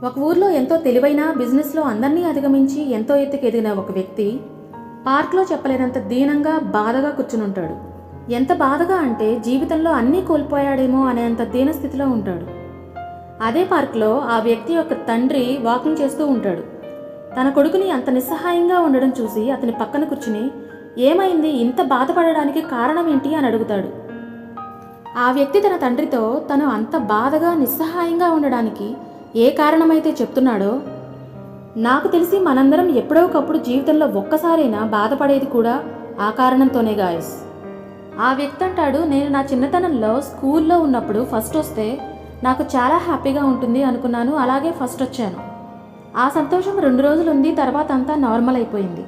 ఒక ఊర్లో ఎంతో తెలివైన బిజినెస్లో అందరినీ అధిగమించి ఎంతో ఎత్తుకు ఎదిగిన ఒక వ్యక్తి పార్క్లో చెప్పలేనంత దీనంగా బాధగా కూర్చునుంటాడు. ఎంత బాధగా అంటే జీవితంలో అన్నీ కోల్పోయాడేమో అనేంత దీనస్థితిలో ఉంటాడు. అదే పార్క్లో ఆ వ్యక్తి యొక్క తండ్రి వాకింగ్ చేస్తూ ఉంటాడు. తన కొడుకుని అంత నిస్సహాయంగా ఉండడం చూసి అతని పక్కన కూర్చుని, ఏమైంది, ఇంత బాధపడడానికి కారణం ఏంటి అని అడుగుతాడు. ఆ వ్యక్తి తన తండ్రితో తను అంత బాధగా నిస్సహాయంగా ఉండడానికి ఏ కారణమైతే చెప్తున్నాడో, నాకు తెలిసి మనందరం ఎప్పుడో ఒకప్పుడు జీవితంలో ఒక్కసారైనా బాధపడేది కూడా ఆ కారణంతోనే గాయస్. ఆ వ్యక్తి అంటాడు, నేను నా చిన్నతనంలో స్కూల్లో ఉన్నప్పుడు ఫస్ట్ వస్తే నాకు చాలా హ్యాపీగా ఉంటుంది అనుకున్నాను. అలాగే ఫస్ట్ వచ్చాను. ఆ సంతోషం 2 రోజులు ఉంది, తర్వాత అంతా నార్మల్ అయిపోయింది.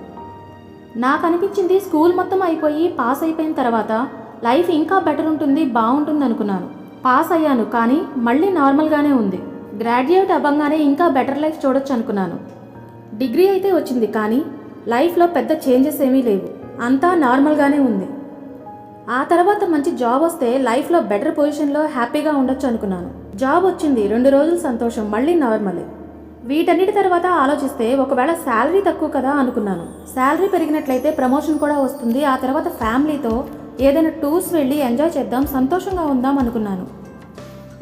నాకు అనిపించింది స్కూల్ మొత్తం అయిపోయి పాస్ అయిపోయిన తర్వాత లైఫ్ ఇంకా బెటర్ ఉంటుంది, బాగుంటుంది అనుకున్నాను. పాస్ అయ్యాను, కానీ మళ్ళీ నార్మల్గానే ఉంది. గ్రాడ్యుయేట్ అవ్వగానే ఇంకా బెటర్ లైఫ్ చూడొచ్చు అనుకున్నాను. డిగ్రీ అయితే వచ్చింది, కానీ లైఫ్లో పెద్ద చేంజెస్ ఏమీ లేవు, అంతా నార్మల్గానే ఉంది. ఆ తర్వాత మంచి జాబ్ వస్తే లైఫ్లో బెటర్ పొజిషన్లో హ్యాపీగా ఉండొచ్చు అనుకున్నాను. జాబ్ వచ్చింది, 2 రోజులు సంతోషం, మళ్ళీ నార్మలే. వీటన్నిటి తర్వాత ఆలోచిస్తే ఒకవేళ శాలరీ తక్కువ కదా అనుకున్నాను. శాలరీ పెరిగినట్లయితే ప్రమోషన్ కూడా వస్తుంది. ఆ తర్వాత ఫ్యామిలీతో ఏదైనా టూర్స్ వెళ్ళి ఎంజాయ్ చేద్దాం, సంతోషంగా ఉందాం అనుకున్నాను.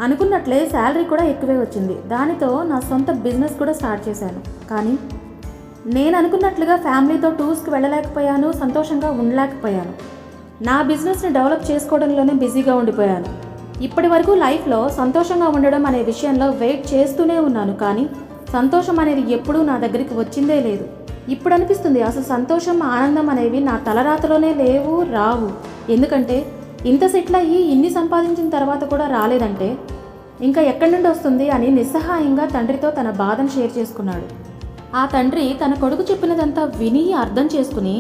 అనుకున్నట్లే శాలరీ కూడా ఎక్కువే వచ్చింది. దానితో నా సొంత బిజినెస్ కూడా స్టార్ట్ చేశాను. కానీ నేను అనుకున్నట్లుగా ఫ్యామిలీతో టూర్స్కి వెళ్ళలేకపోయాను, సంతోషంగా ఉండలేకపోయాను. నా బిజినెస్ని డెవలప్ చేసుకోవడంలోనే బిజీగా ఉండిపోయాను. ఇప్పటి వరకు లైఫ్లో సంతోషంగా ఉండడం అనే విషయంలో వెయిట్ చేస్తూనే ఉన్నాను, కానీ సంతోషం అనేది ఎప్పుడూ నా దగ్గరికి వచ్చిందే లేదు. ఇప్పుడు అనిపిస్తుంది అసలు సంతోషం, ఆనందం అనేవి నా తలరాతలోనే లేవు, రావు. ఎందుకంటే ఇంత సెటిల్ అయ్యి ఇన్ని సంపాదించిన తర్వాత కూడా రాలేదంటే ఇంకా ఎక్కడి నుండి వస్తుంది అని నిస్సహాయంగా తండ్రితో తన బాధను షేర్ చేసుకున్నాడు. ఆ తండ్రి తన కొడుకు చెప్పినదంతా విని అర్థం చేసుకుని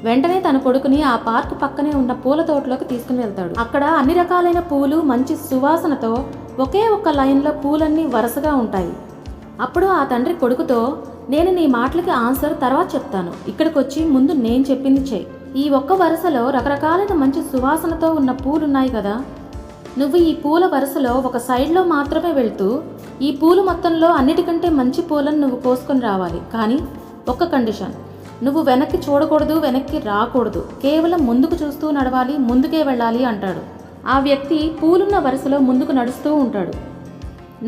వెంటనే తన కొడుకుని ఆ పార్క్ పక్కనే ఉన్న పూల తోటలోకి తీసుకుని వెళ్తాడు. అక్కడ అన్ని రకాలైన పూలు మంచి సువాసనతో ఒకే ఒక్క లైన్లో పూలన్నీ వరుసగా ఉంటాయి. అప్పుడు ఆ తండ్రి కొడుకుతో, నేను నీ మాటలకి ఆన్సర్ తర్వాత చెప్తాను, ఇక్కడికి వచ్చి ముందు నేను చెప్పింది చెయ్యి. ఈ ఒక్క వరుసలో రకరకాలైన మంచి సువాసనతో ఉన్న పూలున్నాయి కదా, నువ్వు ఈ పూల వరుసలో ఒక సైడ్లో మాత్రమే వెళ్తూ ఈ పూలు మొత్తంలో అన్నిటికంటే మంచి పూలను నువ్వు కోసుకొని రావాలి. కానీ ఒక్క కండిషన్, నువ్వు వెనక్కి చూడకూడదు, వెనక్కి రాకూడదు, కేవలం ముందుకు చూస్తూ నడవాలి, ముందుకే వెళ్ళాలి అంటాడు. ఆ వ్యక్తి పూలున్న వరుసలో ముందుకు నడుస్తూ ఉంటాడు.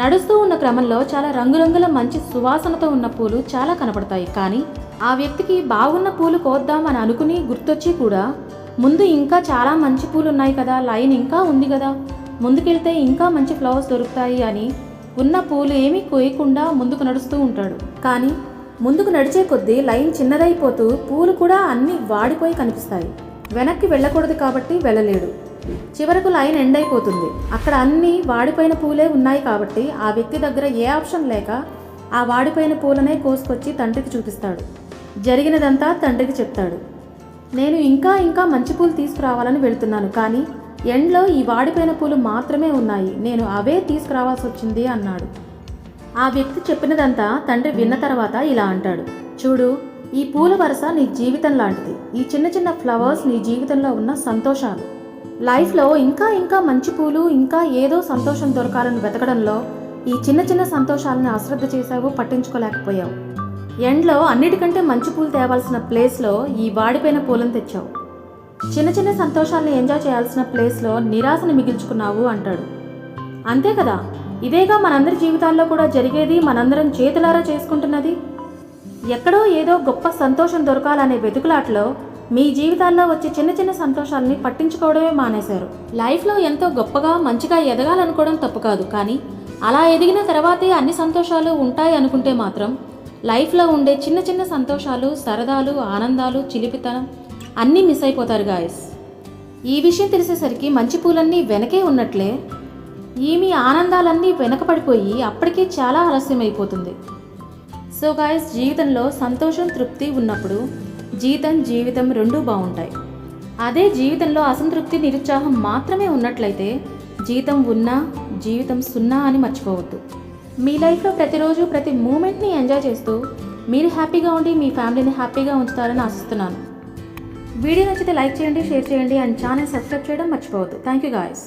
నడుస్తూ ఉన్న క్రమంలో చాలా రంగురంగుల మంచి సువాసనతో ఉన్న పూలు చాలా కనపడతాయి. కానీ ఆ వ్యక్తికి బాగున్న పూలు కోద్దామని అనుకుని గుర్తొచ్చి కూడా ముందు ఇంకా చాలా మంచి పూలు ఉన్నాయి కదా, లైన్ ఇంకా ఉంది కదా, ముందుకెళ్తే ఇంకా మంచి ఫ్లవర్స్ దొరుకుతాయి అని ఉన్న పూలు ఏమీ కోయకుండా ముందుకు నడుస్తూ ఉంటాడు. కానీ ముందుకు నడిచే కొద్దీ లైన్ చిన్నదైపోతూ పూలు కూడా అన్నీ వాడిపోయి కనిపిస్తాయి. వెనక్కి వెళ్ళకూడదు కాబట్టి వెళ్ళలేడు. చివరకు లైన్ ఎండ్ అయిపోతుంది. అక్కడ అన్నీ వాడిపోయిన పూలే ఉన్నాయి కాబట్టి ఆ వ్యక్తి దగ్గర ఏ ఆప్షన్ లేక ఆ వాడిపోయిన పూలనే కోసుకొచ్చి తండ్రికి చూపిస్తాడు. జరిగినదంతా తండ్రికి చెప్తాడు. నేను ఇంకా ఇంకా మంచి పూలు తీసుకురావాలని వెళ్తున్నాను, కానీ ఎండ్లో ఈ వాడిపోయిన పూలు మాత్రమే ఉన్నాయి, నేను అవే తీసుకురావాల్సి వచ్చింది అన్నాడు. ఆ వ్యక్తి చెప్పినదంతా తండ్రి విన్న తర్వాత ఇలా అంటాడు, చూడు, ఈ పూల వరుస నీ జీవితం లాంటిది. ఈ చిన్న చిన్న ఫ్లవర్స్ నీ జీవితంలో ఉన్న సంతోషాలు. లైఫ్లో ఇంకా ఇంకా మంచి పూలు, ఇంకా ఏదో సంతోషం దొరకాలని వెతకడంలో ఈ చిన్న చిన్న సంతోషాలను అశ్రద్ధ చేశావు, పట్టించుకోలేకపోయావు. ఎండ్లో అన్నిటికంటే మంచి పూలు తేవాల్సిన ప్లేస్లో ఈ వాడిపోయిన పూలను తెచ్చావు. చిన్న చిన్న సంతోషాలను ఎంజాయ్ చేయాల్సిన ప్లేస్లో నిరాశను మిగిల్చుకున్నావు అంటాడు. అంతే కదా, ఇదేగా మనందరి జీవితాల్లో కూడా జరిగేది, మనందరం చేతులారా చేసుకుంటున్నది. ఎక్కడో ఏదో గొప్ప సంతోషం దొరకాలనే వెతుకులాట్లో మీ జీవితాల్లో వచ్చే చిన్న చిన్న సంతోషాలని పట్టించుకోవడమే మానేశారు. లైఫ్లో ఎంతో గొప్పగా మంచిగా ఎదగాలనుకోవడం తప్పు కాదు, కానీ అలా ఎదిగిన తర్వాతే అన్ని సంతోషాలు ఉంటాయి అనుకుంటే మాత్రం లైఫ్లో ఉండే చిన్న చిన్న సంతోషాలు, సరదాలు, ఆనందాలు, చిలిపితనం అన్నీ మిస్ అయిపోతారు గాయస్. ఈ విషయం తెలిసేసరికి మంచి పూలన్నీ వెనకే ఉన్నట్లే ఈ మీ ఆనందాలన్నీ వెనకపడిపోయి అప్పటికే చాలా ఆలస్యం అయిపోతుంది. సో గాయస్, జీవితంలో సంతోషం, తృప్తి ఉన్నప్పుడు జీవితం రెండూ బాగుంటాయి. అదే జీవితంలో అసంతృప్తి, నిరుత్సాహం మాత్రమే ఉన్నట్లయితే జీవితం ఉన్నా జీవితం సున్నా అని మర్చిపోవద్దు. మీ లైఫ్లో ప్రతిరోజు ప్రతి మూమెంట్ని ఎంజాయ్ చేస్తూ మీరు హ్యాపీగా ఉండి మీ ఫ్యామిలీని హ్యాపీగా ఉంచుతారని ఆశిస్తున్నాను. వీడియో నచ్చితే లైక్ చేయండి, షేర్ చేయండి అండ్ ఛానల్ సబ్స్క్రైబ్ చేయడం మర్చిపోవద్దు. Thank you guys.